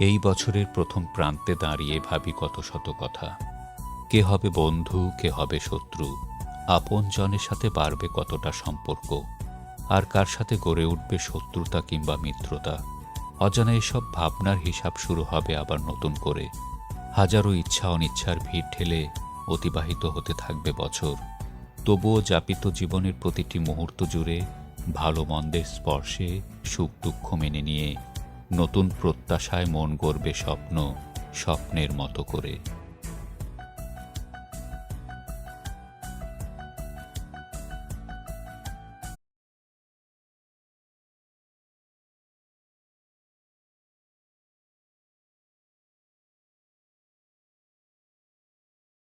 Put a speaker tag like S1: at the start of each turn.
S1: এই বছরের প্রথম প্রান্তে দাঁড়িয়ে ভাবি কত শত কথা। কে হবে বন্ধু, কে হবে শত্রু, আপনজনের সাথে বাড়বে কতটা সম্পর্ক, আর কার সাথে গড়ে উঠবে শত্রুতা কিংবা মিত্রতা। অজানা এসব ভাবনার হিসাব শুরু হবে আবার নতুন করে। হাজারো ইচ্ছা অনিচ্ছার ভিড় ঠেলে অতিবাহিত হতে থাকবে বছর। তবুও যাপিত জীবনের প্রতিটি মুহূর্ত জুড়ে ভালো মন্দের স্পর্শে সুখ দুঃখ মেনে নিয়ে নতুন প্রত্যাশায় মন গড়বে স্বপ্নের মতো করে।